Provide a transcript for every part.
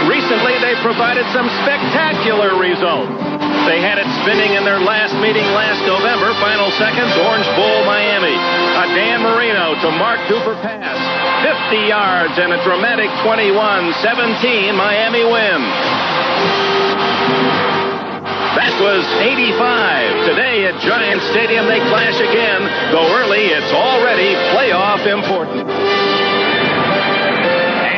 recently they provided some spectacular results. They had it spinning in their last meeting last November. Final seconds, Orange Bowl, Miami. A Dan Marino to Mark Duper pass. 50 yards and a dramatic 21-17 Miami win. That was 85. Today at Giant Stadium, they clash again. Though early, it's already playoff important.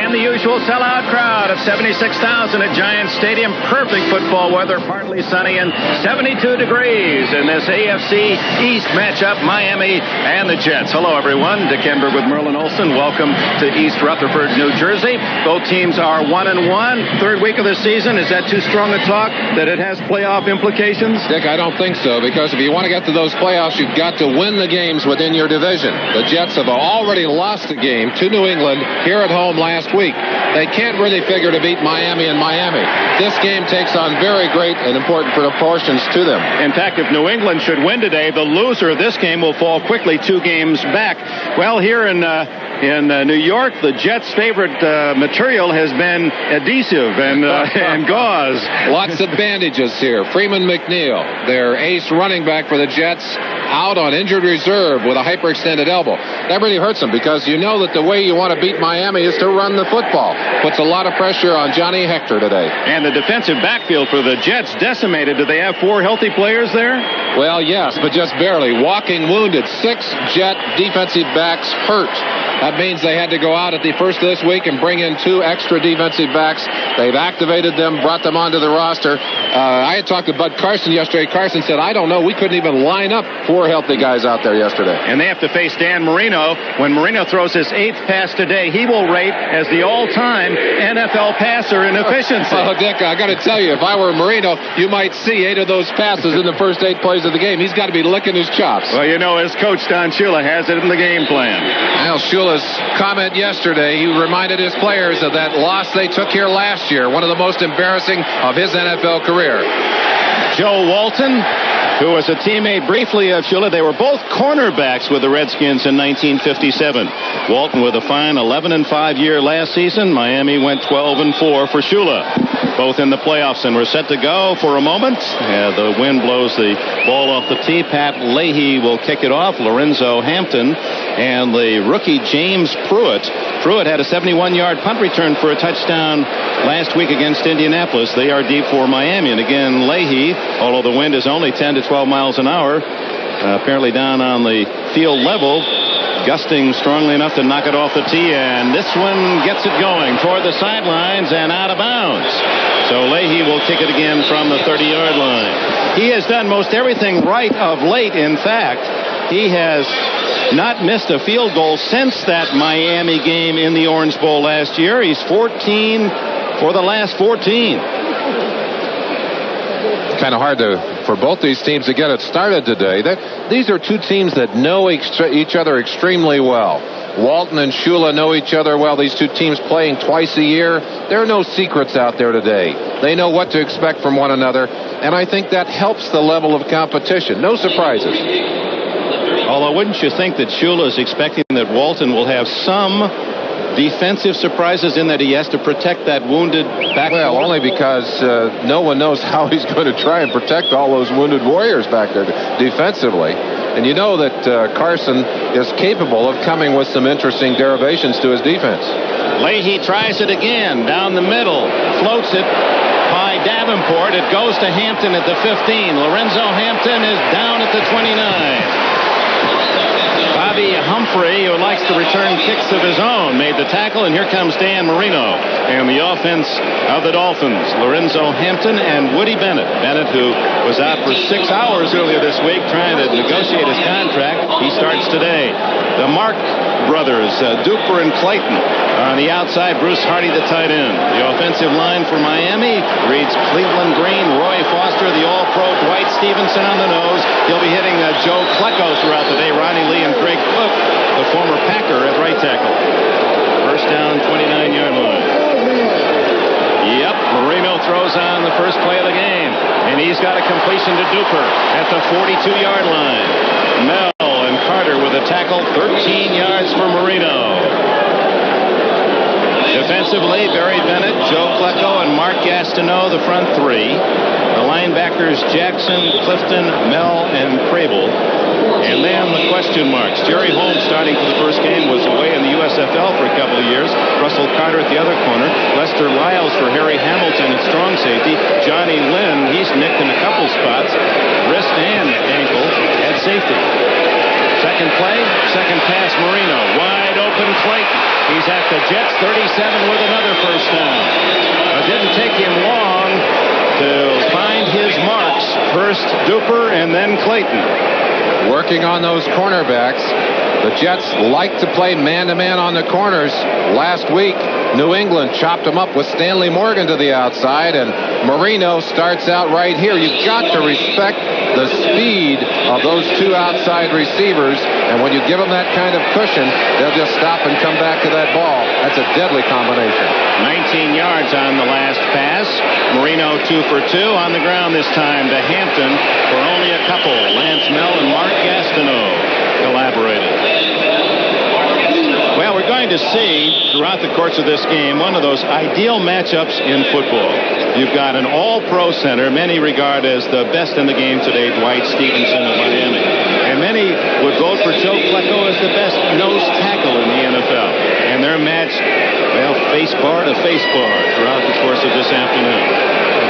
And the usual sellout crowd of 76,000 at Giant Stadium. Perfect football weather, partly sunny and 72 degrees in this AFC East matchup, Miami and the Jets. Hello, everyone. Dick Enberg with Merlin Olsen. Welcome to East Rutherford, New Jersey. Both teams are 1-1. Third week of the season. Is that too strong a talk that it has playoff implications? Dick, I don't think so, because if you want to get to those playoffs, you've got to win the games within your division. The Jets have already lost a game to New England here at home last week. They can't really figure to beat Miami in Miami. This game takes on very great and important proportions to them. In fact, if New England should win today, the loser of this game will fall quickly 2 games back. Well, here in New York, the Jets' favorite material has been adhesive and gauze. Lots of bandages here. Freeman McNeil, their ace running back for the Jets, out on injured reserve with a hyperextended elbow. That really hurts them, because you know that the way you want to beat Miami is to run the football. Puts a lot of pressure on Johnny Hector today. And the defensive backfield for the Jets decimated. Do they have 4 healthy players there? Well, yes, but just barely. Walking wounded. 6 Jet defensive backs hurt. That means they had to go out at the first of this week and bring in 2 extra defensive backs. They've activated them, brought them onto the roster. I had talked to Bud Carson yesterday. Carson said, I don't know, we couldn't even line up 4 healthy guys out there yesterday. And they have to face Dan Marino. When Marino throws his 8th pass today, he will rate as the all-time NFL passer in efficiency. Oh, Dick, I got to tell you, if I were Marino, you might see 8 of those passes in the first 8 plays of the game. He's got to be licking his chops. Well, you know, his coach, Don Shula, has it in the game plan. Well, Shula's comment yesterday, he reminded his players of that loss they took here last year, one of the most embarrassing of his NFL career. Joe Walton, who was a teammate briefly of Shula. They were both cornerbacks with the Redskins in 1957. Walton with a fine 11-5 year last season. Miami went 12-4 for Shula. Both in the playoffs and we're set to go for a moment. The wind blows the ball off the tee. Pat Leahy will kick it off. Lorenzo Hampton and the rookie James Pruitt. Pruitt had a 71-yard punt return for a touchdown last week against Indianapolis. They are deep for Miami. And again, Leahy, although the wind is only 10 to 12 miles an hour, apparently down on the field level, gusting strongly enough to knock it off the tee, and this one gets it going toward the sidelines and out of bounds. So Leahy will kick it again from the 30-yard line. He has done most everything right of late. In fact, he has not missed a field goal since that Miami game in the Orange Bowl last year. He's 14 for the last 14. Kind of hard for both these teams to get it started today. These are 2 teams that know each other extremely well. Walton and Shula know each other well. These 2 teams playing twice a year. There are no secrets out there today. They know what to expect from one another, and I think that helps the level of competition. No surprises. Although, wouldn't you think that Shula is expecting that Walton will have some defensive surprises in that he has to protect that wounded back? Well, only because no one knows how he's going to try and protect all those wounded warriors back there defensively. And you know that Carson is capable of coming with some interesting derivations to his defense. Leahy tries it again down the middle, floats it by Davenport. It goes to Hampton at the 15. Lorenzo Hampton is down at the 29. Bobby Humphrey, who likes to return kicks of his own, made the tackle, and here comes Dan Marino and the offense of the Dolphins. Lorenzo Hampton and Woody Bennett. Bennett, who was out for 6 hours earlier this week trying to negotiate his contract, he starts today. The Mark brothers, Duper and Clayton, are on the outside. Bruce Hardy, the tight end. The offensive line for Miami reads Cleveland Green, Roy Foster, the All-Pro Dwight Stevenson on the nose. He'll be hitting Joe Klecko throughout the day. Ronnie Lee and Greg Cook, the former Packer, at right tackle. First down, 29-yard line. Yep, Marino throws on the first play of the game, and he's got a completion to Duper at the 42-yard line. Mel and Carter with a tackle, 13 yards for Marino. Defensively, Barry Bennett, Joe Klecko, and Mark Gastineau, the front three. The linebackers, Jackson, Clifton, Mel, and Crable. And then the question marks. Jerry Holmes, starting for the first game, was away in the USFL for a couple of years. Russell Carter at the other corner. Lester Lyles for Harry Hamilton at strong safety. Johnny Lynn, he's nicked in a couple spots. Wrist and ankle at safety. Second play, second pass, Marino. Wide open, Clayton. He's at the Jets 37 with another first down. It didn't take him long to find his marks. First Duper and then Clayton. Working on those cornerbacks. The Jets like to play man-to-man on the corners. Last week, New England chopped them up with Stanley Morgan to the outside, and Marino starts out right here. You've got to respect the speed of those two outside receivers, and when you give them that kind of cushion, they'll just stop and come back to that ball. That's a deadly combination. 19 yards on the last pass. Marino 2 for 2 on the ground this time to Hampton for only a couple. Lance Mel and Mark Gastineau collaborated. Well, we're going to see throughout the course of this game one of those ideal matchups in football. You've got an all-pro center many regard as the best in the game today, Dwight Stevenson of Miami. And many would vote for Joe Klecko as the best nose tackle in the NFL. And they're matched, well, face bar to face bar throughout the course of this afternoon.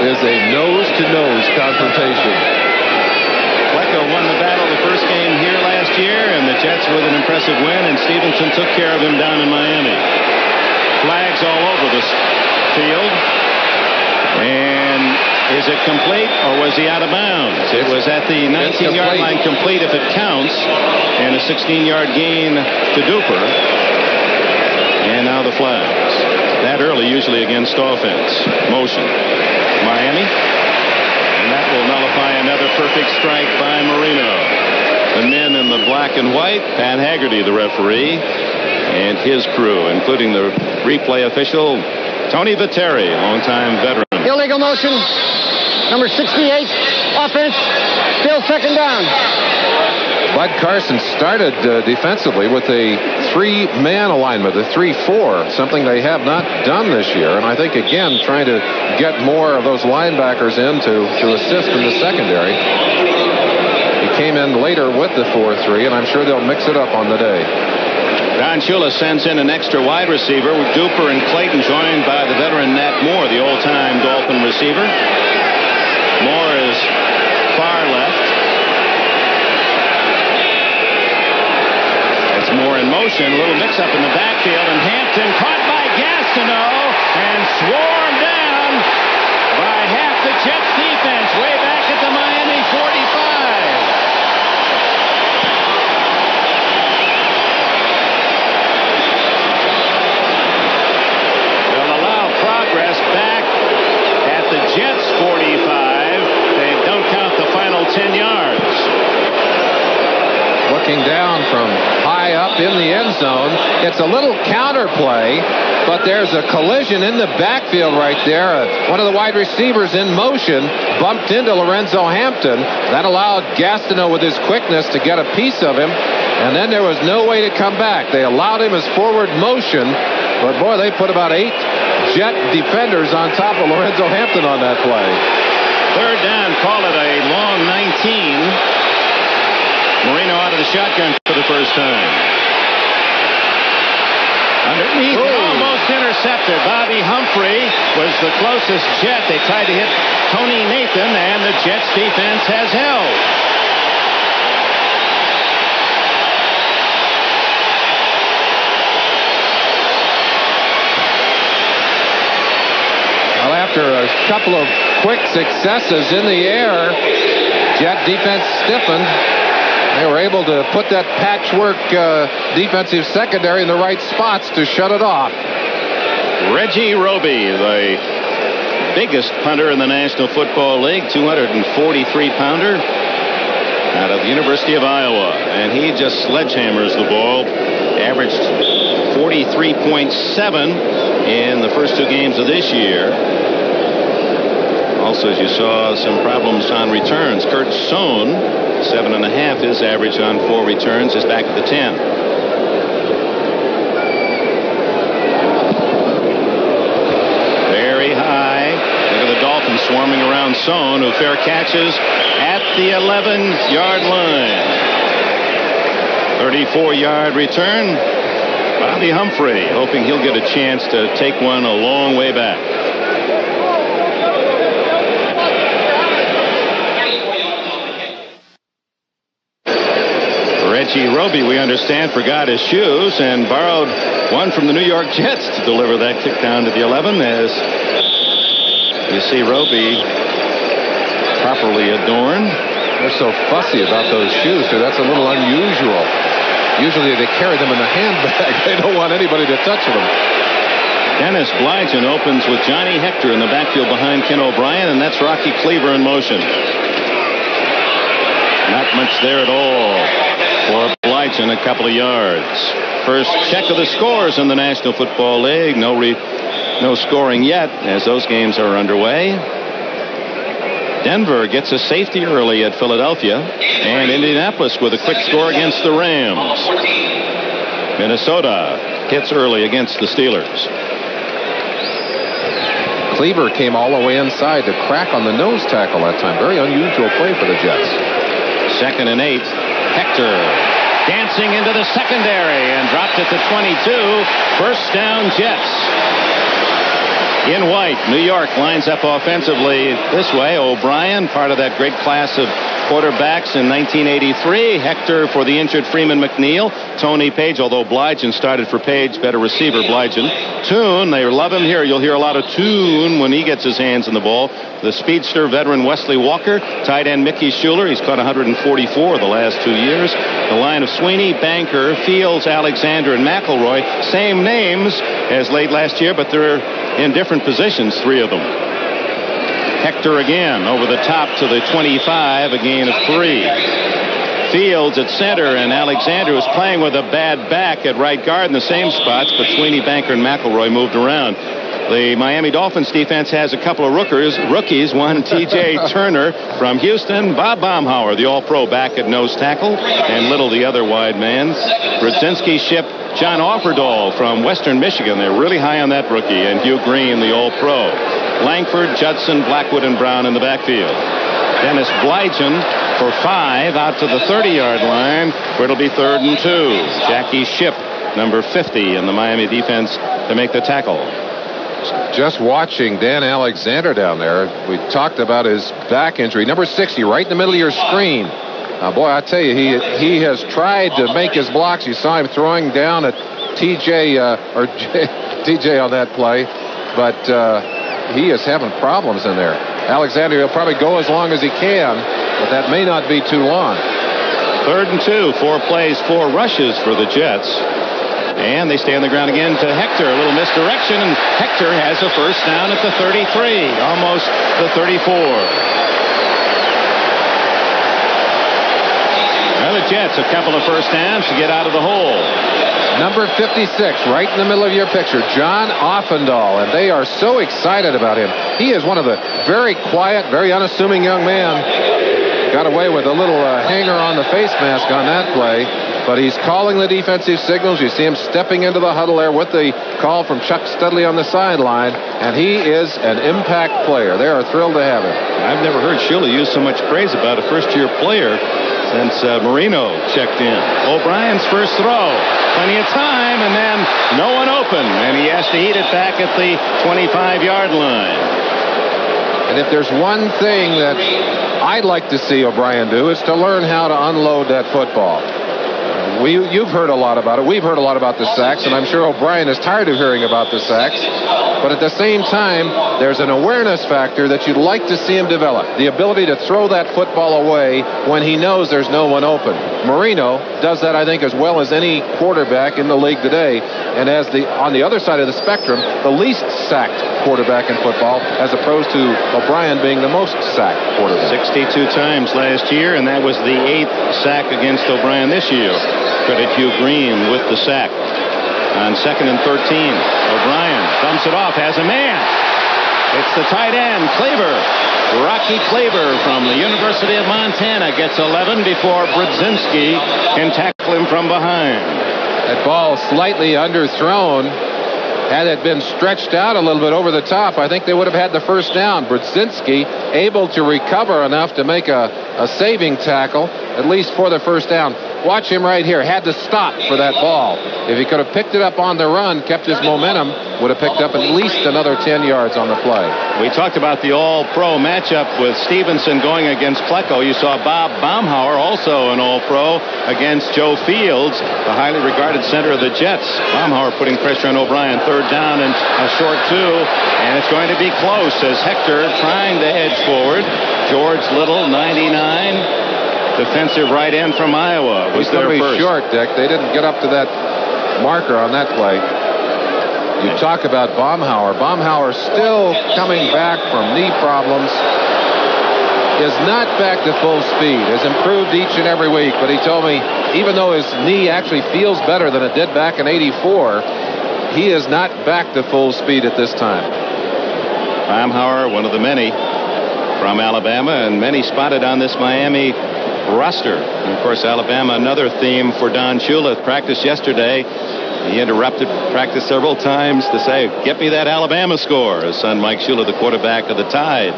It is a nose-to-nose confrontation. Klecko won the battle the first game here last year, and the Jets with an impressive win, and Stevenson took care of him down in Miami. Flags all over this field. And is it complete, or was he out of bounds? It was at the 19-yard line, complete if it counts, and a 16-yard gain to Duper. And now the flags. That early usually against offense. Motion. Miami. And that will nullify another perfect strike by Marino. The men in the black and white, Pat Haggerty, the referee, and his crew, including the replay official, Tony Viteri, longtime veteran. Illegal motion, number 68, offense, still second down. Bud Carson started defensively with a three-man alignment, a 3-4, something they have not done this year. And I think, again, trying to get more of those linebackers in to assist in the secondary. He came in later with the 4-3, and I'm sure they'll mix it up on the day. Don Shula sends in an extra wide receiver with Duper and Clayton, joined by the veteran Nat Moore, the old-time Dolphin receiver. Moore is far left. Moore in motion, a little mix-up in the backfield, and Hampton caught by Gastineau and swarmed down by half the Jets defense way back at the Miami 45. They'll allow progress back at the Jets 45. They don't count the final 10 yards. Looking down from high up in the end zone. It's a little counter play, but there's a collision in the backfield right there. One of the wide receivers in motion bumped into Lorenzo Hampton. That allowed Gastineau with his quickness to get a piece of him, and then there was no way to come back. They allowed him his forward motion, but boy, they put about 8 Jet defenders on top of Lorenzo Hampton on that play. Third down, call it a long 19. Marino out of the shotgun for the first time. Underneath, almost intercepted. Bobby Humphrey was the closest Jet. They tried to hit Tony Nathan, and the Jets defense has held. Well, after a couple of quick successes in the air, Jet defense stiffened. They were able to put that patchwork defensive secondary in the right spots to shut it off. Reggie Roby, the biggest punter in the National Football League, 243-pounder out of the University of Iowa. And he just sledgehammers the ball. Averaged 43.7 in the first 2 games of this year. Also, as you saw, some problems on returns. Kurt Sohn, 7.5, his average on 4 returns, is back at the 10. Garcon, who fair catches at the 11-yard line. 34-yard return. Bobby Humphrey hoping he'll get a chance to take one a long way back. Reggie Roby, we understand, forgot his shoes and borrowed one from the New York Jets to deliver that kick down to the 11. As you see Roby properly adorned. They're so fussy about those shoes, too. That's a little unusual. Usually they carry them in the handbag. They don't want anybody to touch them. Dennis Blygen opens with Johnny Hector in the backfield behind Ken O'Brien, and that's Rocky Cleaver in motion. Not much there at all for Blygen, a couple of yards. First check of the scores in the National Football League. No scoring yet as those games are underway. Denver gets a safety early at Philadelphia, and Indianapolis with a quick score against the Rams. Minnesota hits early against the Steelers. Cleaver came all the way inside to crack on the nose tackle that time. Very unusual play for the Jets. 2nd and 8. Hector dancing into the secondary and dropped it to 22. First down, Jets. In white, New York lines up offensively this way. O'Brien, part of that great class of quarterbacks in 1983. Hector for the injured Freeman McNeil. Tony Page, although Blygen started for Page, better receiver Blygen. Toon, they love him here. You'll hear a lot of Toon when he gets his hands in the ball. The speedster veteran Wesley Walker. Tight end Mickey Schuler. He's caught 144 the last 2 years. The line of Sweeney, Banker, Fields, Alexander, and McElroy. Same names as late last year, but they're in different positions, 3 of them. Hector again over the top to the 25, a gain of 3. Fields at center, and Alexander was playing with a bad back at right guard in the same spots, but Sweeney, Banker, and McElroy moved around. The Miami Dolphins defense has a couple of rookies. One, T.J. Turner from Houston. Bob Baumhauer, the All-Pro, back at nose tackle, and Little, the other wide man. Brzezinski shipped John Offerdahl from Western Michigan. They're really high on that rookie, and Hugh Green, the All-Pro. Langford, Judson, Blackwood, and Brown in the backfield. Dennis Blygen for 5 out to the 30-yard line, where it'll be 3rd and 2. Jackie Shipp, number 50 in the Miami defense, to make the tackle. Just watching Dan Alexander down there, we talked about his back injury. Number 60, right in the middle of your screen. Boy, I tell you, he has tried to make his blocks. You saw him throwing down at TJ on that play, but he is having problems in there. Alexander will probably go as long as he can, but that may not be too long. 3rd and 2, 4 plays, 4 rushes for the Jets. And they stay on the ground again to Hector. A little misdirection, and Hector has a first down at the 33, almost the 34. Now the Jets, a couple of first downs to get out of the hole. Number 56, right in the middle of your picture, John Offendahl, and they are so excited about him. He is one of the very quiet, very unassuming young man. Got away with a little hanger on the face mask on that play, but he's calling the defensive signals. You see him stepping into the huddle there with the call from Chuck Studley on the sideline, and he is an impact player. They are thrilled to have him. I've never heard Shula use so much praise about a first-year player since Marino checked in. O'Brien's first throw. Plenty of time, and then no one open, and he has to eat it back at the 25-yard line. And if there's one thing that I'd like to see O'Brien do, is to learn how to unload that football. You've heard a lot about it. We've heard a lot about the sacks, and I'm sure O'Brien is tired of hearing about the sacks. But at the same time, there's an awareness factor that you'd like to see him develop. The ability to throw that football away when he knows there's no one open. Marino does that, I think, as well as any quarterback in the league today. And as on the other side of the spectrum, the least sacked quarterback in football, as opposed to O'Brien being the most sacked quarterback. 62 times last year, and that was the 8th sack against O'Brien this year. Credit Hugh Green with the sack. On 2nd and 13, O'Brien dumps it off, has a man. It's the tight end, Cleaver. Rocky Cleaver from the University of Montana gets 11 before Brzezinski can tackle him from behind. That ball slightly underthrown. Had it been stretched out a little bit over the top, I think they would have had the first down. Brzezinski able to recover enough to make a saving tackle, at least for the first down. Watch him right here. Had to stop for that ball. If he could have picked it up on the run, kept his momentum, would have picked up at least another 10 yards on the play. We talked about the all-pro matchup with Stevenson going against Pleco. You saw Bob Baumhauer, also an all-pro, against Joe Fields, the highly regarded center of the Jets. Baumhauer putting pressure on O'Brien. Third down and a short 2. And it's going to be close as Hector trying to edge forward. George Little, 99. Defensive right end from Iowa was there first. Short, Dick. They didn't get up to that marker on that play. You talk about Baumhauer. Baumhauer still coming back from knee problems. Is not back to full speed. Has improved each and every week. But he told me, even though his knee actually feels better than it did back in '84, he is not back to full speed at this time. Baumhauer, one of the many from Alabama, and many spotted on this Miami roster. And of course, Alabama, another theme for Don Shula. Practice yesterday, he interrupted practice several times to say, "Get me that Alabama score." His son Mike Shula, the quarterback of the Tide,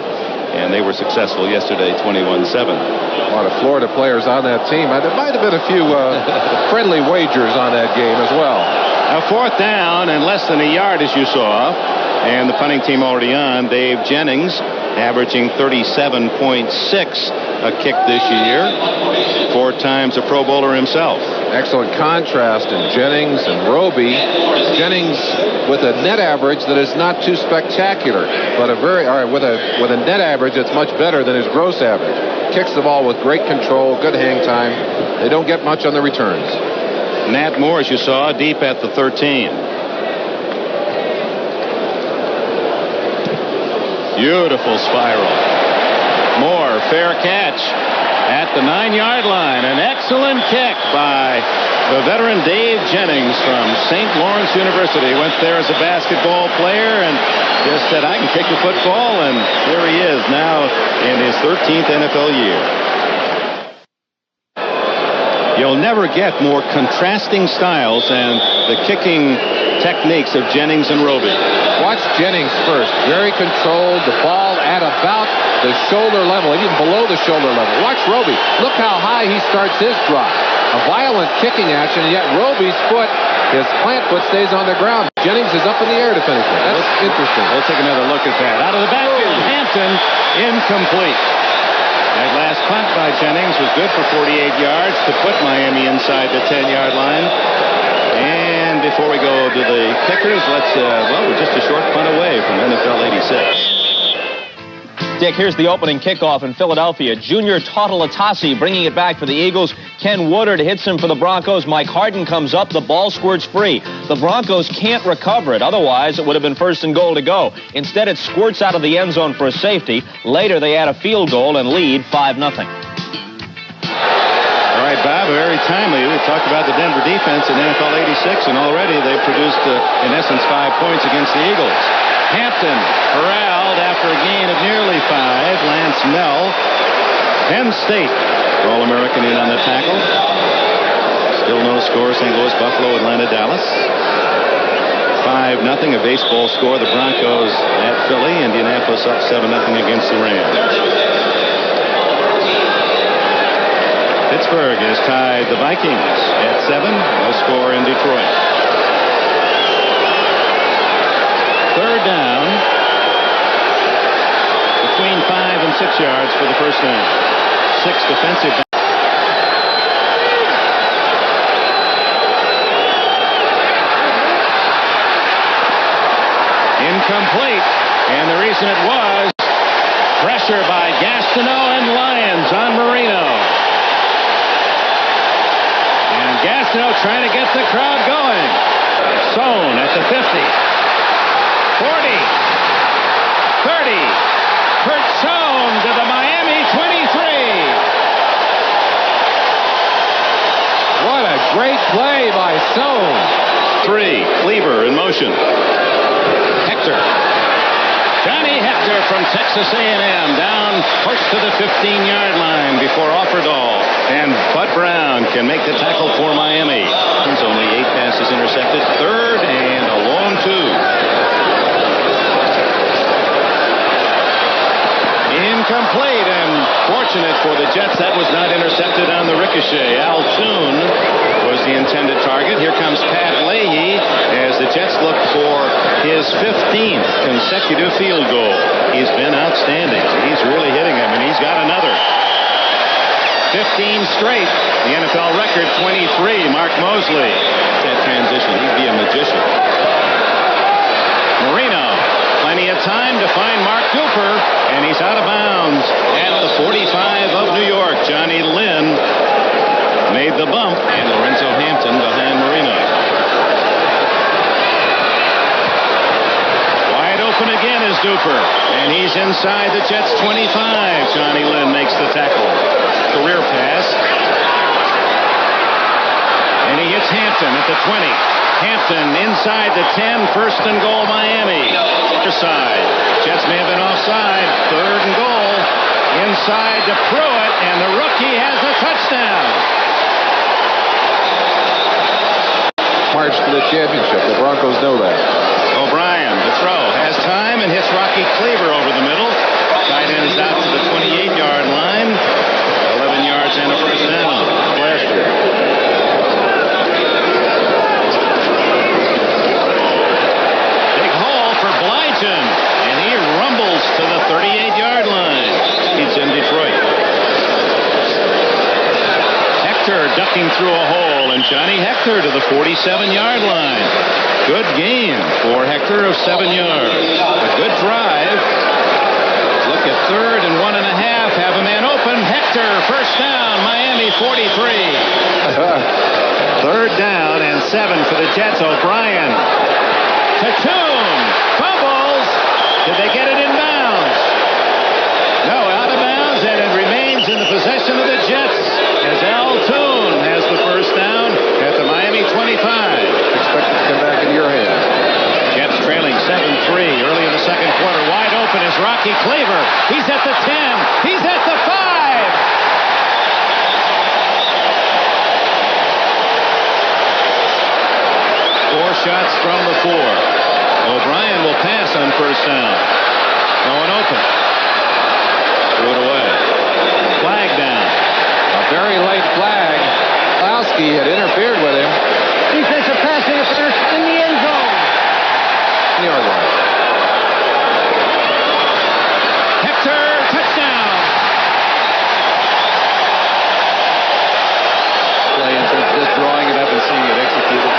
and they were successful yesterday, 21-7. A lot of Florida players on that team. There might have been a few friendly wagers on that game as well. A fourth down and less than a yard, as you saw, and the punting team already on. Dave Jennings averaging 37.6 a kick this year. 4 times a Pro Bowler himself. Excellent contrast in Jennings and Roby. Jennings with a net average that is not too spectacular, but with a net average that's much better than his gross average. Kicks the ball with great control, good hang time. They don't get much on the returns. Nat Moore, as you saw, deep at the 13. Beautiful spiral. Moore, fair catch at the 9-yard line. An excellent kick by the veteran Dave Jennings from St. Lawrence University. Went there as a basketball player and just said, "I can kick a football," and here he is now in his 13th NFL year. You'll never get more contrasting styles than the kicking techniques of Jennings and Roby. Watch Jennings first. Very controlled. The ball at about the shoulder level, even below the shoulder level. Watch Roby. Look how high he starts his drop. A violent kicking action, and yet Roby's foot, his plant foot, stays on the ground. Jennings is up in the air to finish it. That's interesting. We'll take another look at that. Out of the backfield, Hampton, incomplete. That last punt by Jennings was good for 48 yards to put Miami inside the 10-yard line. And before we go to the kickers, we're just a short punt away from NFL 86. Dick, here's the opening kickoff in Philadelphia. Junior Totalatasi bringing it back for the Eagles. Ken Woodard hits him for the Broncos. Mike Harden comes up. The ball squirts free. The Broncos can't recover it. Otherwise, it would have been 1st and goal to go. Instead, it squirts out of the end zone for a safety. Later, they add a field goal and lead 5-0. All right, Bob, very timely. We talked about the Denver defense in NFL 86, and already they've produced, in essence, 5 points against the Eagles. Hampton corralled after a gain of nearly 5. Lance Nell, Penn State, All-American in on the tackle. Still no score. St. Louis, Buffalo, Atlanta, Dallas. 5-0, a baseball score. The Broncos at Philly. Indianapolis up 7-0 against the Rams. Pittsburgh has tied the Vikings at 7. No score in Detroit. 3rd down. Between 5 and 6 yards for the first down. 6 defensive down. Incomplete. And the reason it was pressure by Gastineau and Lyons on Marino. And Gastineau trying to get the crowd going. Sohn at the 50. 40. 30. Kurt Sohn to the Miami 23. What a great play by Sohn. 3. Cleaver in motion. Hector Johnny Hector from Texas A&M down close to the 15-yard line before Offerdahl. And Bud Brown can make the tackle for Miami. He's only 8 passes intercepted. Third and a long 2. Incomplete, and fortunate for the Jets, that was not intercepted on the ricochet. Al Toon was the intended target. Here comes Pat Leahy as the Jets look for his 15th consecutive field goal. He's been outstanding. He's really hitting him, and he's got another. 15 straight. The NFL record, 23. Mark Mosley. That transition, he'd be a magician. Marino. Plenty of time to find Mark Duper, and he's out of bounds at the 45 of New York. Johnny Lynn made the bump, and Lorenzo Hampton behind Marino. Wide open again is Duper, and he's inside the Jets' 25. Johnny Lynn makes the tackle. Career pass. And he hits Hampton at the 20. Hampton inside the 10, first and goal, Miami. Side. Jets may have been offside. Third and goal. Inside to Pruitt, and the rookie has a touchdown. March to the championship. The Broncos know that. O'Brien, the throw, has time and hits Rocky Cleaver over the middle. Tight end is out to the 28-yard line. 11 yards and a first down. Last year. And he rumbles to the 38-yard line. He's in Detroit. Hector ducking through a hole, and Johnny Hector to the 47-yard line. Good gain for Hector of 7 yards. A good drive. Look at third and 1.5. Have a man open. Hector, first down. Miami 43. Third down and 7 for the Jets. O'Brien. Tatum. Fumbles. Did they get it in bounds? No, out of bounds, and it remains in the possession of the Jets as Al Toon has the first down at the Miami 25. Expect it to come back in your hands. Jets trailing 7-3 early in the second quarter. Wide open is Rocky Cleaver. He's at the 10. He's at the 5. 4 shots from the 4. O'Brien will pass on first down. Going open. Threw it away. Flag down. A very late flag. Lowski had interfered with him. Defensive pass interference in the end zone. Yard line. Hector, touchdown. Play in terms of just drawing it up and seeing it executed.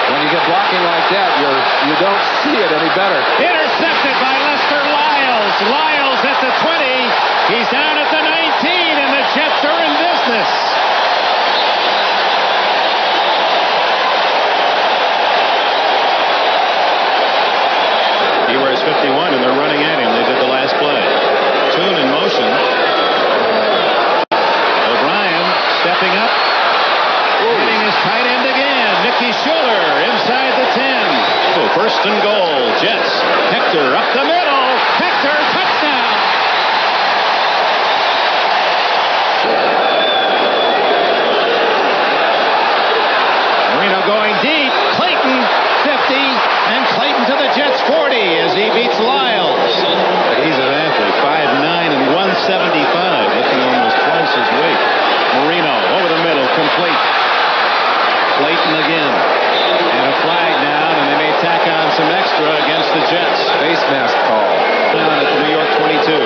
When you get blocking like that, you don't see it any better. Intercepted by Lester Lyles. Lyles at the 20. He's down at the 19, and the Jets are in business. He wears 51, and they're running at him. They did the last play. Toon in motion. O'Brien stepping up. Hitting his tight end again. Mickey Schuller inside the 10. First and goal. Jets. Hector up the middle. Hector, touchdown. Marino going deep. Clayton 50, and Clayton to the Jets 40 as he beats Lyles. He's an athlete. 5'9" and 175, looking almost twice his weight. Marino over the middle, complete. Clayton again. And a flag down, and they may tack on some extra against the Jets. Face mask call. Down at the New York 22.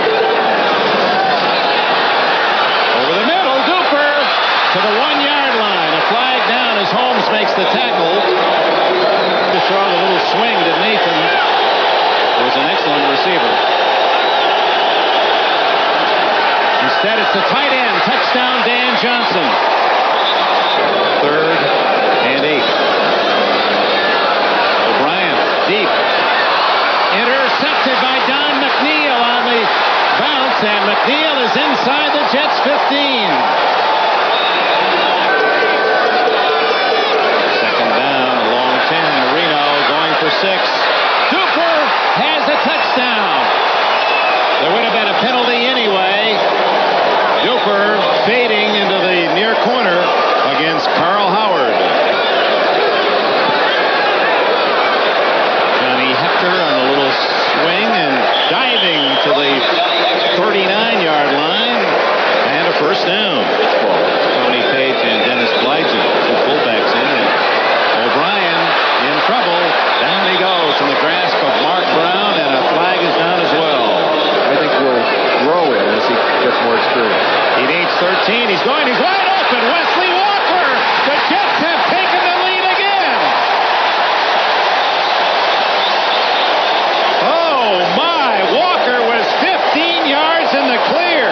Over the middle, Duper to the 1-yard line. A flag down as Holmes makes the tackle. To throw the little swing to Nathan. Was an excellent receiver. Instead, it's the tight end. Touchdown, Dan Johnson. Third and 8. O'Brien, deep. Intercepted by Don McNeil on the bounce, and McNeil is inside the Jets' 15. Second down, a long 10. Marino going for 6. Duper has a touchdown. penalty anyway. Duper fading into the near corner against Carl Howard. Johnny Hector on a little swing and diving to the 39-yard line. And a first down. Tony Page and Dennis Blygen, two fullbacks in. And O'Brien in trouble. Down he goes in the grasp of Mark Brown, and a flag is down as well. I think will grow in as he gets more experience. He needs 13. He's wide open. Wesley Walker. The Jets have taken the lead again. Oh, my. Walker was 15 yards in the clear.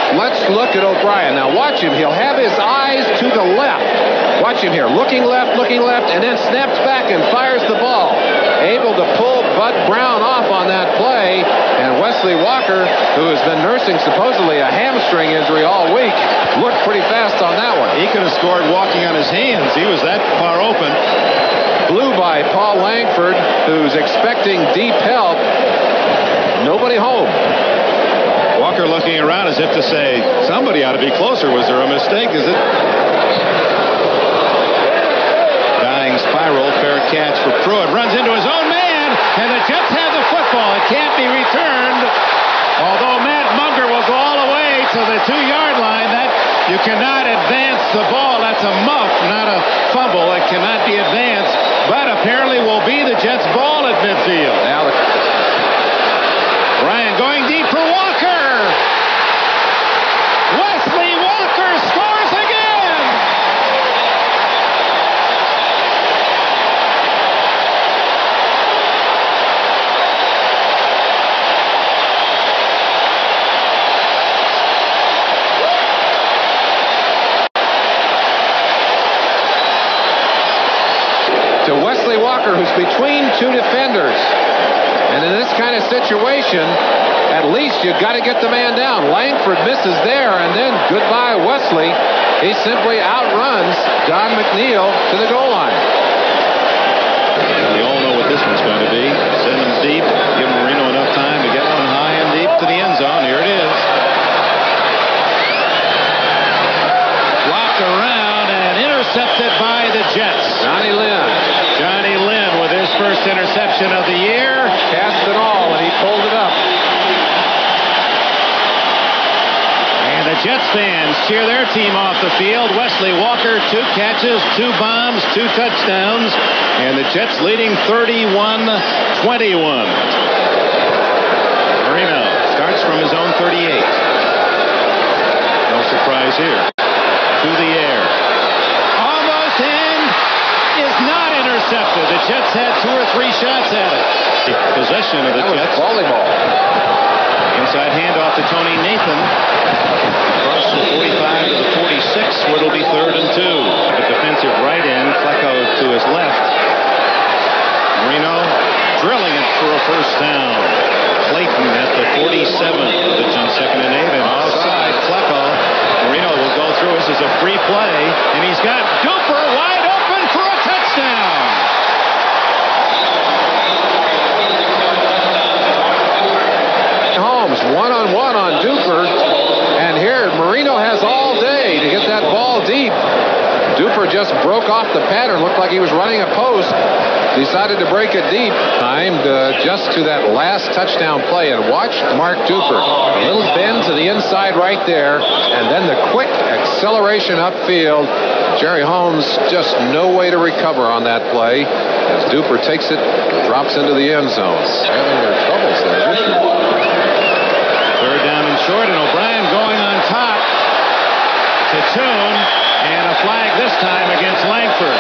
Let's look at O'Brien. Now watch him. He'll have his eyes to the left. Watch him here. Looking left, and then snaps back and fires the ball. Able to pull Bud Brown off on that play. And Wesley Walker, who has been nursing supposedly a hamstring injury all week, looked pretty fast on that one. He could have scored walking on his hands. He was that far open. Blew by Paul Langford, who's expecting deep help. Nobody home. Walker looking around as if to say, somebody ought to be closer. Was there a mistake? Is it? Dying spiral, fair catch for Pruitt. Runs into his own man, and the Jets have the football. It can't be returned. Although Matt Munger will go all the way to the 2-yard line, that you cannot advance the ball. That's a muff, not a fumble. It cannot be advanced, but apparently will be the Jets' ball at midfield. Now Ryan going deep for Walker. Wesley Walker scores again. to Wesley Walker, who's between two defenders. And in this kind of situation, at least you've got to get the man down. Langford misses there, and then goodbye, Wesley. He simply outruns Don McNeil to the goal line. You all know what this one's going to be. Simmons deep, give Marino enough time to get one high and deep to the end zone. Here it is. Flopped around and intercepted by the Jets. Johnny Lynn with his first interception of the year. Cast it all, and he pulled it up. And the Jets fans cheer their team off the field. Wesley Walker, 2 catches, 2 bombs, 2 touchdowns. And the Jets leading 31-21. Marino starts from his own 38. No surprise here. To the air. Almost in. Is not intercepted. The Jets had 2 or 3 shots at it. Possession of the Jets. Volleyball. Inside handoff to Tony Nathan. Across the 45 to the 46, where it'll be 3rd and 2. The defensive right end, Flecko to his left. Marino drilling it for a first down. Clayton at the 47 with the 2nd and 8, and offside. Flecko. Marino will go through. This is a free play, and he's got Duper wide open for a touchdown. Holmes one-on-one on Duper, and here Marino has all day to get that ball deep. Duper just broke off the pattern, looked like he was running a post, decided to break it deep. Timed just to that last touchdown play, and watch Mark Duper. A little bend to the inside right there, and then the quick acceleration upfield. Jerry Holmes just no way to recover on that play as Duper takes it, drops into the end zone. Having their troubles there this year. 3rd down and short, and O'Brien going on top to Toon, and a flag this time against Langford.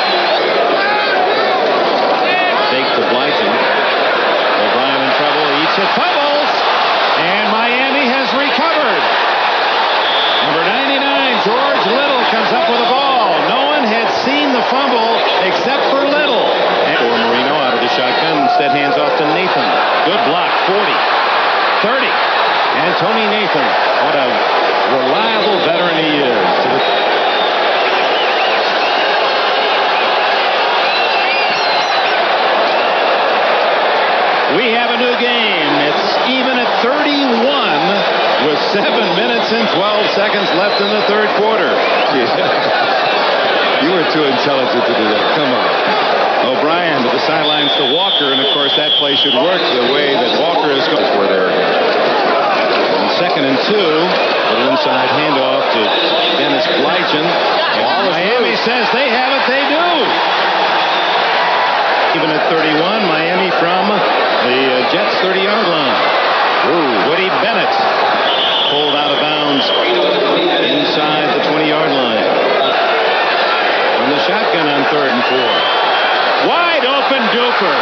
Fake to Blygen. O'Brien in trouble, eats it, fumbles, and Miami has recovered. Number 99, George Little, comes up with a ball. No one had seen the fumble except for Little. And for Marino out of the shotgun, instead hands off to Nathan. Good block, 40, 30. And Tony Nathan, what a reliable veteran he is. We have a new game. It's even at 31. 7 minutes and 12 seconds left in the third quarter. You were too intelligent to do that. Come on. O'Brien to the sidelines to Walker, and of course that play should work the way that Walker is going. We're there again. And 2nd and 2, little inside handoff to Dennis Blychen. Miami says they have it, they do. Even at 31, Miami from the Jets' 30-yard line. Woody Bennett pulled out of bounds inside the 20-yard line. From the shotgun on 3rd and 4. Wide open Duper.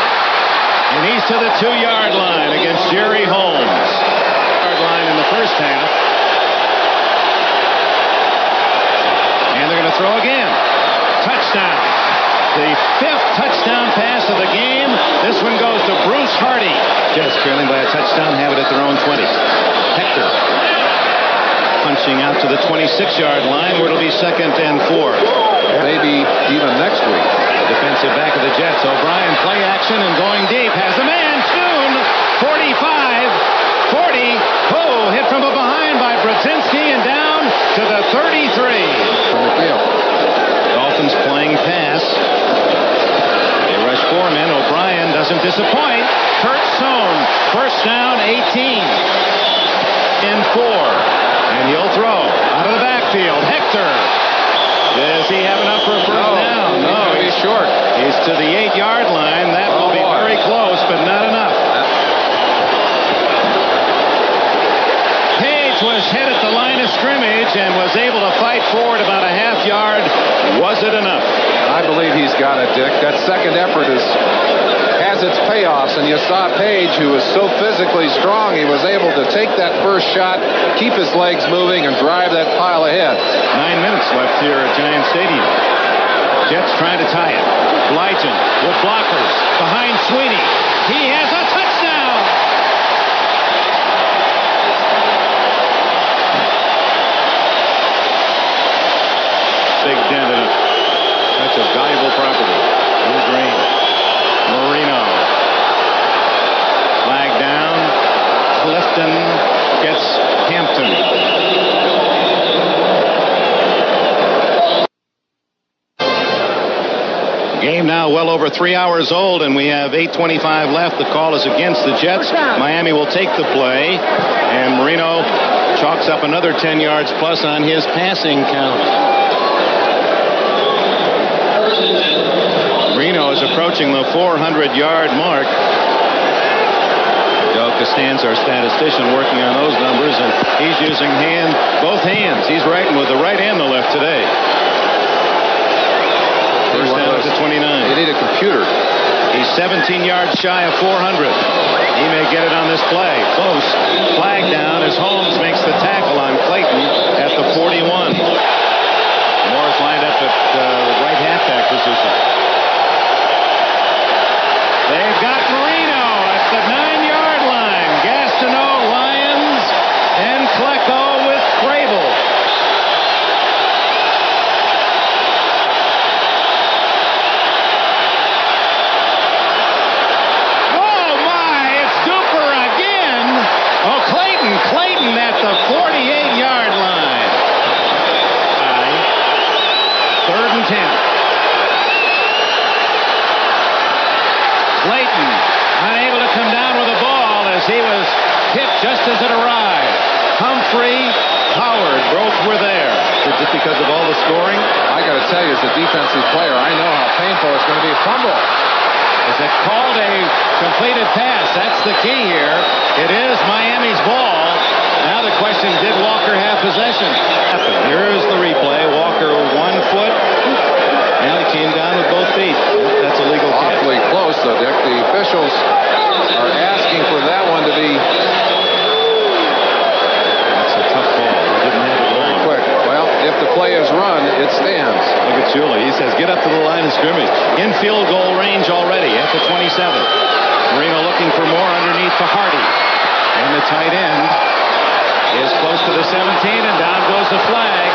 And he's to the 2-yard line against Jerry Holmes. Yard line in the first half. And they're going to throw again. Touchdown. The 5th touchdown pass of the game. This one goes to Bruce Hardy. Jets trailing by a touchdown, have it at their own 20. Hector punching out to the 26-yard line where it'll be 2nd and 4. Maybe even next week. The defensive back of the Jets. O'Brien play action and going deep. Has a man soon. 45, 40. Oh, hit from behind by Brzezinski and down to the 33. From the field. Dolphins playing pass. They rush 4 men. O'Brien doesn't disappoint. Kurt Sohn, first down, 18. And 4. And he'll throw out of the backfield. Hector. Does he have enough for a first down? No, he's short. He's to the 8-yard line. That will be very close, but not enough. Page was hit at the line of scrimmage and was able to fight forward about a half yard. Was it enough? I believe he's got it, Dick. That second effort has its payoffs, and you saw Page, who was so physically strong, he was able to take that first shot, keep his legs moving, and drive that pile ahead. 9 minutes left here at Giant Stadium. Jets trying to tie it. Blychen with blockers behind Sweeney. He has a touchdown! Big dent in it. That's a valuable property. Blue green. Marino. Flag down. Clifton gets Hampton. Game now well over 3 hours old, and we have 8:25 left. The call is against the Jets. Miami will take the play, and Marino chalks up another 10 yards plus on his passing count. Marino is approaching the 400-yard mark. Joe Costanza, our statistician, working on those numbers, and he's using both hands. He's writing with the right and the left today. First down to 29. You need a computer. He's 17 yards shy of 400. He may get it on this play. Close. Flag down as Holmes makes the tackle on Clayton at the 41. Morris lined up at right halfback position. They've got Marino at the 9-yard line. Gastineau, Lyons, and Klecko with Crable. Oh my, it's Duper again. Oh, Clayton at the 48-yard line. 3rd and 10. Clayton unable to come down with the ball as he was hit just as it arrived. Humphrey, Howard, both were there. Just because of all the scoring? I got to tell you, as a defensive player, I know how painful it's going to be a fumble. Is it called a completed pass? That's the key here. It is Miami's ball. Now the question, did Walker have possession? Here's the replay. Walker 1 foot. Now he came down with both feet. That's a legal catch. Awfully close, though, Dick. The officials are asking for that one to be... That's a tough ball. He didn't have it long. Quick. Well, if the play is run, it stands. Look at Shula. He says, get up to the line of scrimmage. In field goal range already at the 27. Marino looking for more underneath to Hardy. And the tight end is close to the 17, and down goes the flag.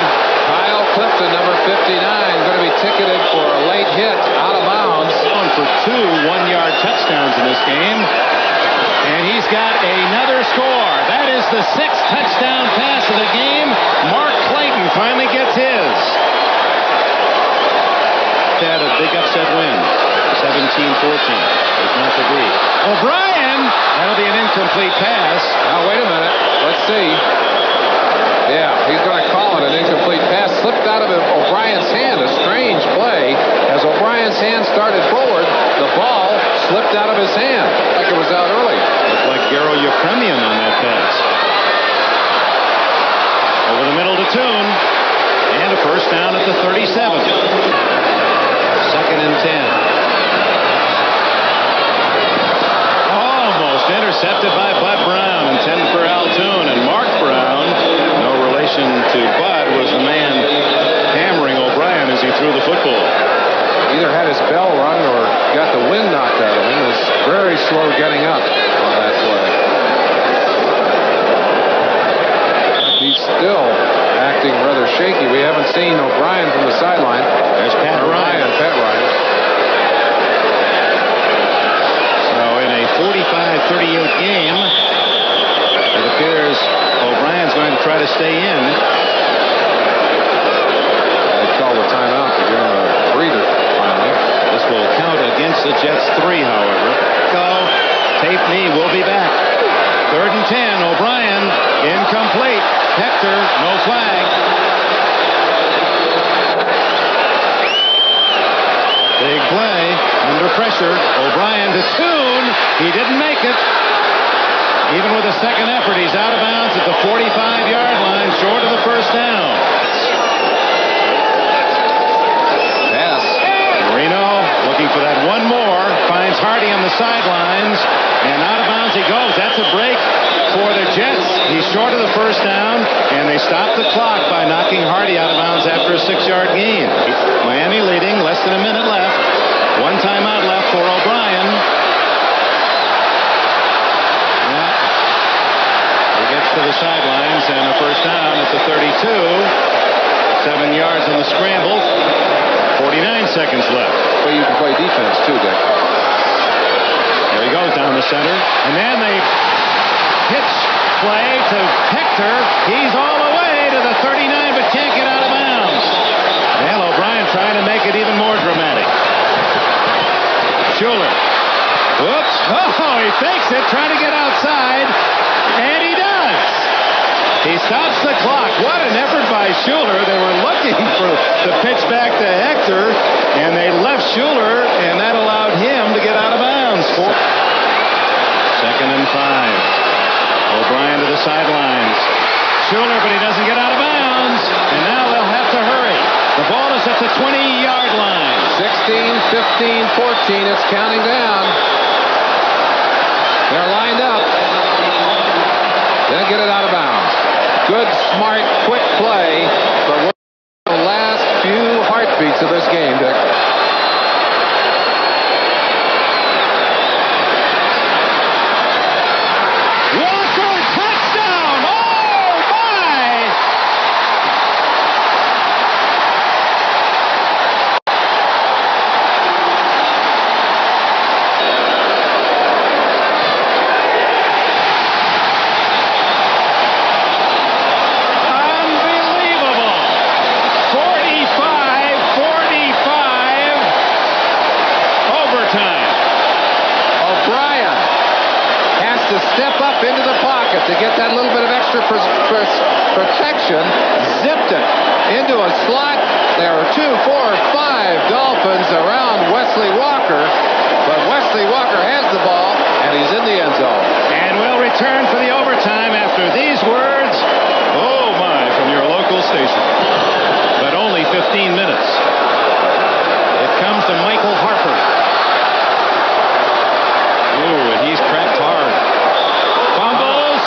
Kyle Clifton, number 59, going to be ticketed for a late hit out of bounds. On for 2 one-yard touchdowns in this game. And he's got another score. That is the 6th touchdown pass of the game. Mark Clayton finally gets his. Had a big upset win. 17-14. It's not to be. O'Brien. That'll be an incomplete pass. Now, wait a minute. Let's see. Yeah, he's going to call it an incomplete pass. Slipped out of O'Brien's hand. A strange play. As O'Brien's hand started forward, the ball slipped out of his hand. Like it was out early. Looked like Garo Yepremian on that pass. Over the middle to Toon. And a first down at the 37. 2nd and 10. Almost intercepted by Bud Brown, intended for Al Toon. And Mark Brown, no relation to Bud, was the man hammering O'Brien as he threw the football. Either had his bell rung or got the wind knocked out of him. He was very slow getting up on that play. He's still acting rather shaky. We haven't seen O'Brien from the sideline. There's Pat Ryan. Pat Ryan. So in a 45-38 game, it appears O'Brien's going to try to stay in. They call the timeout to give him a breather finally. This will count against the Jets 3, however. So, tape me, we'll be back. 3rd and 10, O'Brien, incomplete. Hector, no flag. Big play, under pressure. O'Brien to Toon. He didn't make it. Even with a second effort, he's out of bounds at the 45-yard line, short of the first down. Pass. Marino looking for that one more. Finds Hardy on the sidelines. And out of bounds he goes. That's a break for the Jets. He's short of the first down. And they stop the clock by knocking Hardy out of bounds after a 6-yard gain. Miami leading. Less than a minute left. One timeout left for O'Brien. He gets to the sidelines. And a first down at the 32. 7 yards on the scramble. 49 seconds left. Well, you can play defense too, Dick. There he goes down the center. And then they pitch play to Hector. He's all the way to the 39, but can't get out of bounds. Well, O'Brien trying to make it even more dramatic. Schuler. Whoops. Oh, he fakes it, trying to get outside. And he does. He stops the clock. What an effort by Schuler. They were looking for the pitch back to Hector, and they left Schuler, and that allowed him to get out of bounds. 2nd and 5. O'Brien to the sidelines. Schuler, but he doesn't get out of bounds, and now they'll have to hurry. The ball is at the 20-yard line. 16, 15, 14. It's counting down. They're lined up. They'll get it out of bounds. Good, smart, quick play for the last few heartbeats of this game, Dick. Walker, touchdown! Oh, my! Step up into the pocket to get that little bit of extra protection. Zipped it into a slot. There are 2, 4, 5 Dolphins around Wesley Walker. But Wesley Walker has the ball, and he's in the end zone. And we'll return for the overtime after these words. Oh, my, from your local station. But only 15 minutes. It comes to Michael Harper. Ooh, and he's cracked hard. Fumbles.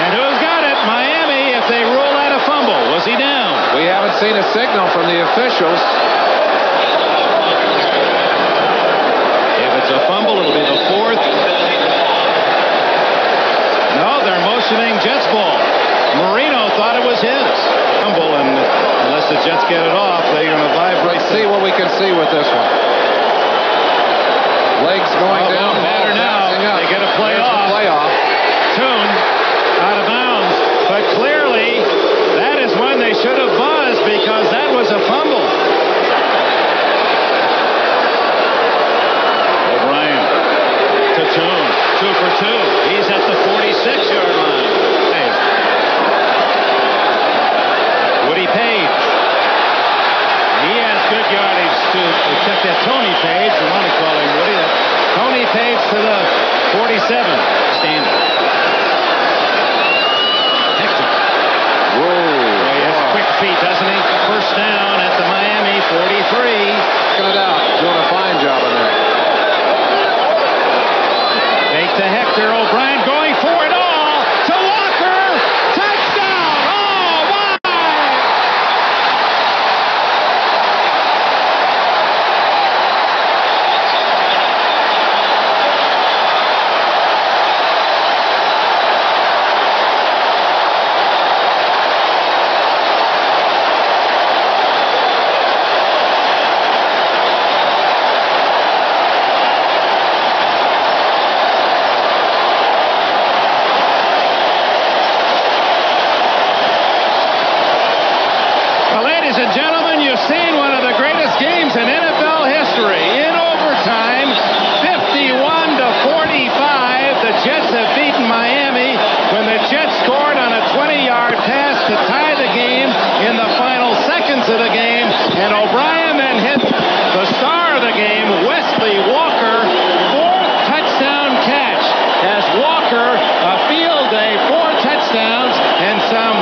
And who's got it? Miami, if they rule out a fumble. Was he down? We haven't seen a signal from the officials. If it's a fumble, it'll be the 4th. No, they're motioning Jets ball. Marino thought it was his. Fumble, and unless the Jets get it off, they're going to vibrate. Let's see what we can see with this one. Legs going down. Matter now. They get a play off. Tune out of bounds. But clearly, that is when they should have buzzed because that was a fumble. O'Brien to Tune. 2 for 2. He's at the 46-yard line. Woody Page. He has good yardage to check that Tony Page. I want to call him Woody. Tony Page to the 47. Standing. Hector. Whoa. He has quick feet, doesn't he? First down at the Miami 43. Checking it out. Doing a fine job in there. Fake to Hector. O'Brien going for it all. To Walker. Touchdown. Oh, my. Ladies and gentlemen, you've seen one of the greatest games in NFL history. In overtime, 51-45, the Jets have beaten Miami when the Jets scored on a 20-yard pass to tie the game in the final seconds of the game. And O'Brien then hit the star of the game, Wesley Walker, 4th touchdown catch. As Walker, a field day, 4 touchdowns and some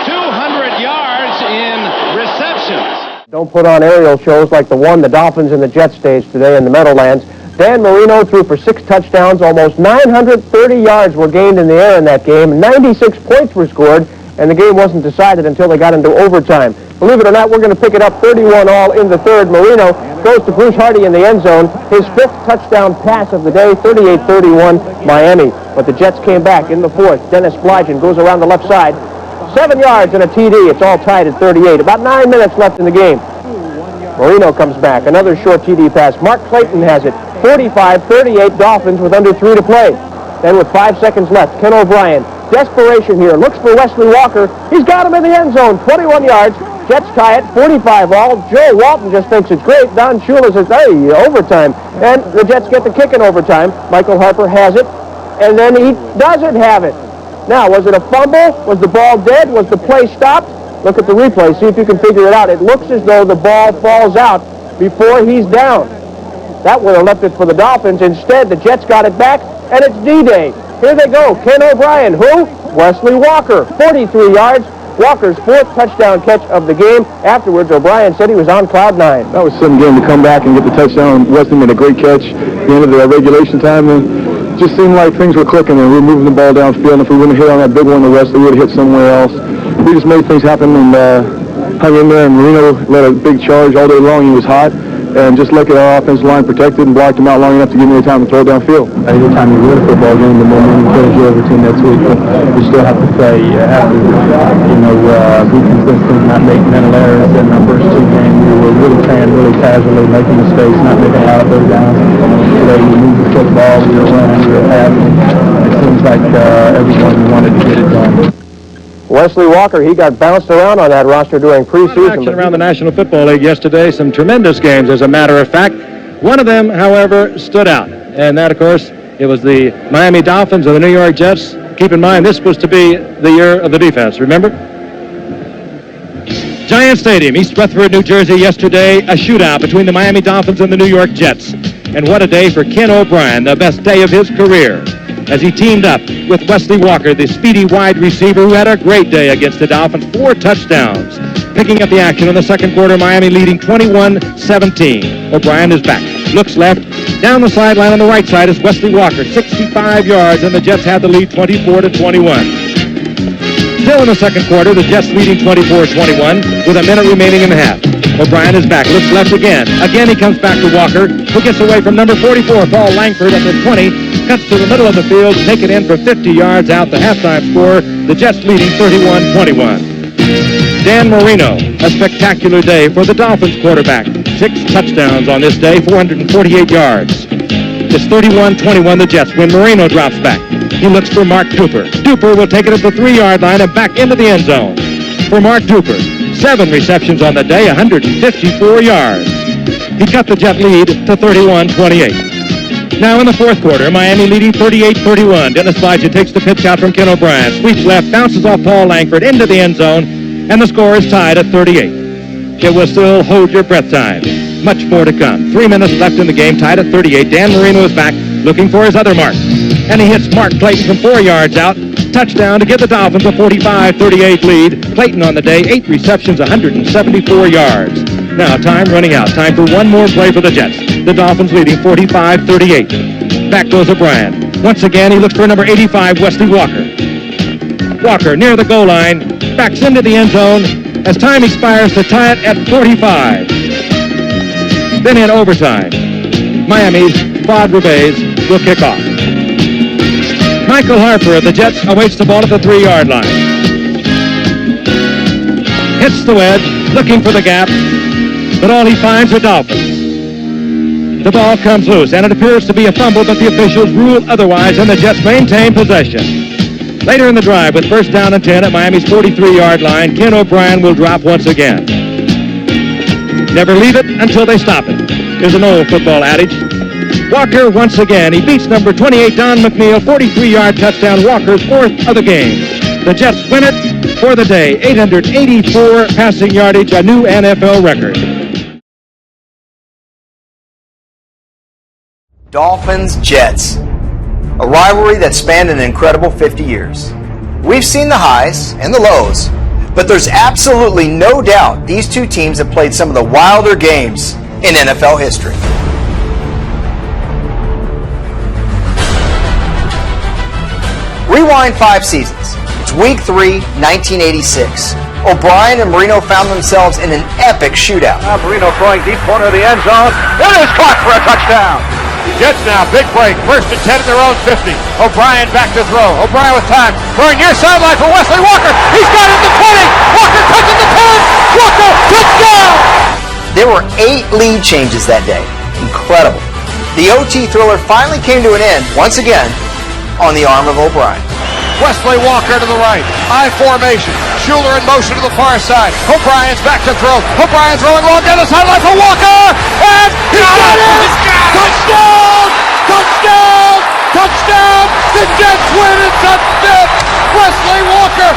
200 yards in receptions. Don't put on aerial shows like the one the Dolphins and the Jets staged today in the Meadowlands. Dan Marino threw for 6 touchdowns. Almost 930 yards were gained in the air in that game. 96 points were scored, and the game wasn't decided until they got into overtime. Believe it or not, we're going to pick it up 31 all in the third. Marino goes to Bruce Hardy in the end zone. His 5th touchdown pass of the day, 38-31 Miami. But the Jets came back in the 4th. Dennis Blygen goes around the left side. 7 yards and a TD. It's all tied at 38. About 9 minutes left in the game. Marino comes back. Another short TD pass. Mark Clayton has it. 45-38 Dolphins with under 3 to play. Then with 5 seconds left, Ken O'Brien. Desperation here. Looks for Wesley Walker. He's got him in the end zone. 21 yards. Jets tie it. 45 all. Joe Walton just thinks it's great. Don Shula says, hey, overtime. And the Jets get the kick in overtime. Michael Harper has it. And then he doesn't have it. Now, was it a fumble? Was the ball dead? Was the play stopped? Look at the replay. See if you can figure it out. It looks as though the ball falls out before he's down. That would have left it for the Dolphins. Instead, the Jets got it back, and it's D-Day. Here they go. Ken O'Brien. Who? Wesley Walker. 43 yards. Walker's 4th touchdown catch of the game. Afterwards, O'Brien said he was on cloud 9. That was some game to come back and get the touchdown. Wesley made a great catch at the end of the regulation time. And just seemed like things were clicking and we were moving the ball downfield. And if we wouldn't hit on that big one, the Wesley would have hit somewhere else. We just made things happen and hung in there. And Marino led a big charge all day long. He was hot. And just lucky our offensive line protected and blocked him out long enough to give me the time to throw it downfield. Every time you win a football game, the momentum carries you over to next week. But you still have to play. You have to, be consistent, not make mental errors. In our first 2 games, we were really playing really casually, making mistakes, not making a lot of those downs. Today, we moved the football, we were running, we were passing. It seems like everyone wanted to get it done. Wesley Walker, he got bounced around on that roster during preseason. Action around the National Football League yesterday. Some tremendous games, as a matter of fact. One of them, however, stood out. And that, of course, it was the Miami Dolphins and the New York Jets. Keep in mind, this was to be the year of the defense, remember? Giant Stadium, East Rutherford, New Jersey, yesterday, a shootout between the Miami Dolphins and the New York Jets. And what a day for Ken O'Brien, the best day of his career, as he teamed up with Wesley Walker, the speedy wide receiver who had a great day against the Dolphins. 4 touchdowns. Picking up the action in the second quarter, Miami leading 21-17. O'Brien is back. Looks left. Down the sideline on the right side is Wesley Walker. 65 yards, and the Jets have the lead 24-21. Still in the second quarter, the Jets leading 24-21 with a minute remaining in the half. O'Brien is back. Looks left again. Again, he comes back to Walker, who gets away from number 44, Paul Langford, at the 20. Cuts to the middle of the field, take it in for 50 yards out. The halftime score, the Jets leading 31-21. Dan Marino, a spectacular day for the Dolphins quarterback. 6 touchdowns on this day, 448 yards. It's 31-21, the Jets, when Marino drops back. He looks for Mark Duper. Duper will take it at the 3-yard line and back into the end zone. For Mark Duper, 7 receptions on the day, 154 yards. He cut the Jet lead to 31-28. Now in the fourth quarter, Miami leading 38-31. Dennis Bajaj takes the pitch out from Ken O'Brien. Sweeps left, bounces off Paul Langford into the end zone, and the score is tied at 38. It was still hold your breath time. Much more to come. 3 minutes left in the game, tied at 38. Dan Marino is back, looking for his other mark. And he hits Mark Clayton from 4 yards out. Touchdown to give the Dolphins a 45-38 lead. Clayton on the day, 8 receptions, 174 yards. Now, time running out. Time for one more play for the Jets. The Dolphins leading 45-38. Back goes O'Brien. Once again, he looks for number 85, Wesley Walker. Walker near the goal line. Backs into the end zone as time expires to tie it at 45. Then in overtime, Miami's Claude Rebez will kick off. Michael Harper of the Jets awaits the ball at the 3-yard line. Hits the wedge, looking for the gap, but all he finds are Dolphins. The ball comes loose, and it appears to be a fumble, but the officials rule otherwise, and the Jets maintain possession. Later in the drive, with first down and 10 at Miami's 43-yard line, Ken O'Brien will drop once again. Never leave it until they stop it is an old football adage. Walker once again. He beats number 28, Don McNeil, 43-yard touchdown, Walker's 4th of the game. The Jets win it for the day. 884 passing yardage, a new NFL record. Dolphins-Jets, a rivalry that spanned an incredible 50 years. We've seen the highs and the lows, but there's absolutely no doubt these two teams have played some of the wilder games in NFL history. Rewind 5 seasons. It's week 3, 1986. O'Brien and Marino found themselves in an epic shootout. Now Marino throwing deep corner of the end zone. It is caught for a touchdown. Jets now, big break. 1st and 10 at their own 50. O'Brien back to throw. O'Brien with time. Throwing near sideline for Wesley Walker. He's got it at the 20. Walker touches the 10. Walker, touchdown! There were 8 lead changes that day. Incredible. The OT thriller finally came to an end, once again, on the arm of O'Brien. Wesley Walker to the right. I formation. Schuler in motion to the far side. O'Brien's back to throw. O'Brien throwing long down the sideline for Walker. And he got it! Touchdown! Touchdown! Touchdown! The Jets win it to fifth. Wesley Walker.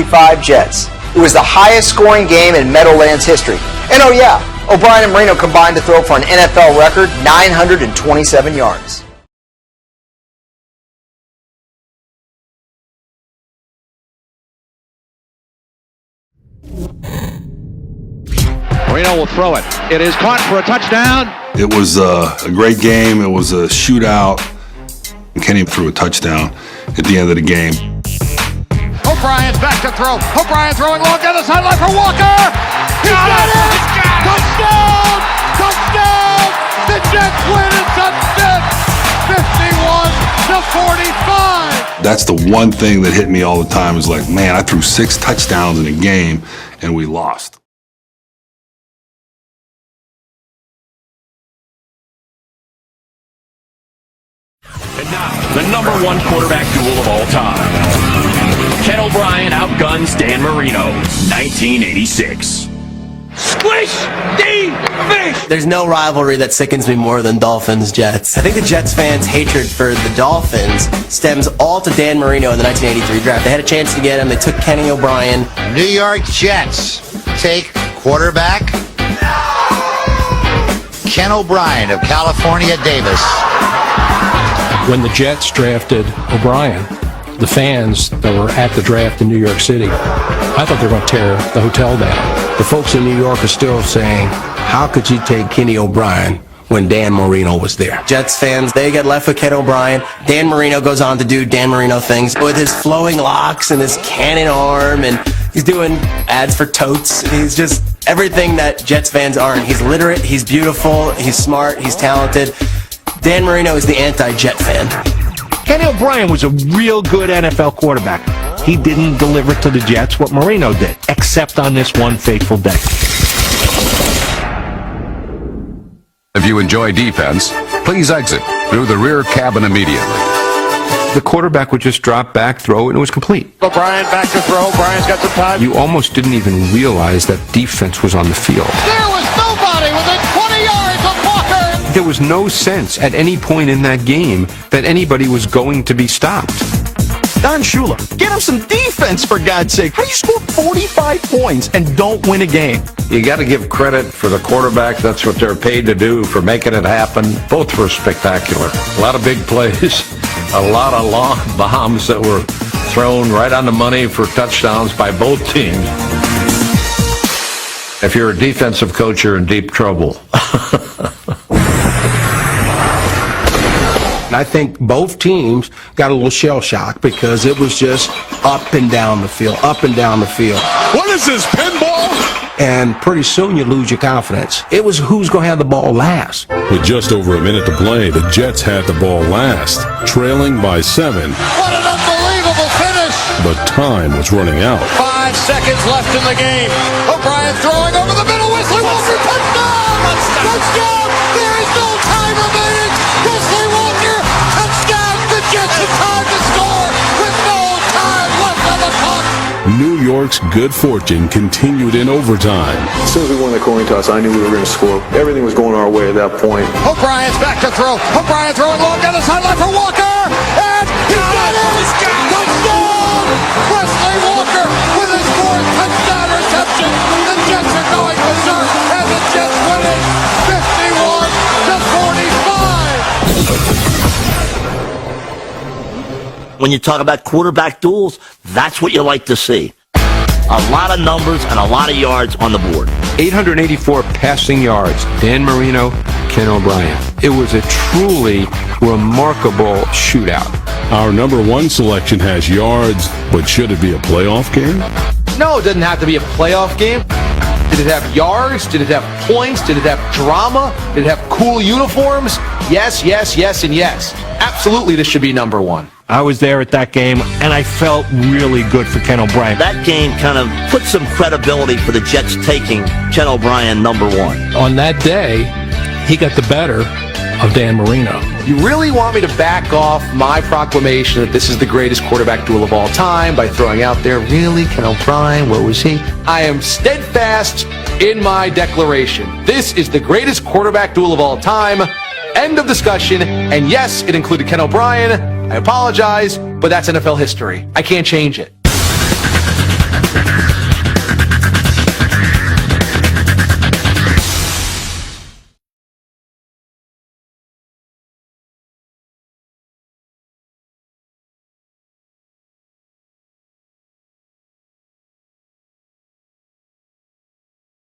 51-45 Jets. It was the highest scoring game in Meadowlands history. And oh yeah, O'Brien and Marino combined to throw for an NFL record 927 yards. Marino will throw it. It is caught for a touchdown. It was a great game. It was a shootout. Kenny threw a touchdown at the end of the game. O'Brien's back to throw. O'Brien throwing long down the sideline for Walker. He got it! Touchdown! Touchdown! The Jets win it to fifth. 51-45. That's the one thing that hit me all the time is like, man, I threw 6 touchdowns in a game and we lost. And now, the number 1 quarterback duel of all time. Ken O'Brien outguns Dan Marino, 1986. Squish the fish! There's no rivalry that sickens me more than Dolphins-Jets. I think the Jets fans' hatred for the Dolphins stems all to Dan Marino in the 1983 draft. They had a chance to get him. They took Kenny O'Brien. New York Jets take quarterback Ken O'Brien of California Davis. When the Jets drafted O'Brien, the fans that were at the draft in New York City, I thought they were going to tear the hotel down. The folks in New York are still saying, how could you take Kenny O'Brien when Dan Marino was there? Jets fans, they get left with Ken O'Brien. Dan Marino goes on to do Dan Marino things with his flowing locks and his cannon arm, and he's doing ads for totes. He's just everything that Jets fans aren't. He's literate, he's beautiful, he's smart, he's talented. Dan Marino is the anti-Jet fan. Kenny O'Brien was a real good NFL quarterback. He didn't deliver to the Jets what Marino did, except on this one fateful day. If you enjoy defense, Please exit through the rear cabin immediately. The quarterback would just drop back, throw, and it was complete. O'Brien back to throw. Brian's got some time. You almost didn't even realize that defense was on the field. There was nobody within 20 yards of Walker. There was no sense at any point in that game that anybody was going to be stopped. Don Shula, get him some defense, for God's sake. How do you score 45 points and don't win a game? You got to give credit for the quarterback. That's what they're paid to do, for making it happen. Both were spectacular. A lot of big plays, a lot of long bombs that were thrown right on the money for touchdowns by both teams. If you're a defensive coach, you're in deep trouble. I think both teams got a little shell shock because it was just up and down the field, up and down the field. What is this, pinball? And pretty soon you lose your confidence. It was who's going to have the ball last. With just over a minute to play, the Jets had the ball last, trailing by 7. What an unbelievable finish! But time was running out. 5 seconds left in the game. O'Brien throwing over the middle. Wesley Walker, touchdown! Touchdown! There is no time remaining. Wesley Walker, touchdown! The Jets have time to score with no time left on the clock. New York's good fortune continued in overtime. As soon as we won the coin toss, I knew we were going to score. Everything was going our way at that point. O'Brien's back to throw. O'Brien throwing long down the sideline for Walker. And he's got it! Touchdown! Wesley Walker with his 4th touchdown reception. The Jets are going berserk, and the Jets win it 51-45. When you talk about quarterback duels, that's what you like to see. A lot of numbers and a lot of yards on the board. 884 passing yards. Dan Marino, Ken O'Brien. It was a truly remarkable shootout. Our number 1 selection has yards, but should it be a playoff game? No, it doesn't have to be a playoff game. Did it have yards? Did it have points? Did it have drama? Did it have cool uniforms? Yes, yes, yes, and yes. Absolutely, this should be number 1. I was there at that game, and I felt really good for Ken O'Brien. That game kind of put some credibility for the Jets taking Ken O'Brien number 1. On that day, he got the better of Dan Marino. You really want me to back off my proclamation that this is the greatest quarterback duel of all time by throwing out there, really, Ken O'Brien, where was he? I am steadfast in my declaration. This is the greatest quarterback duel of all time. End of discussion. And yes, it included Ken O'Brien. I apologize, but that's NFL history. I can't change it.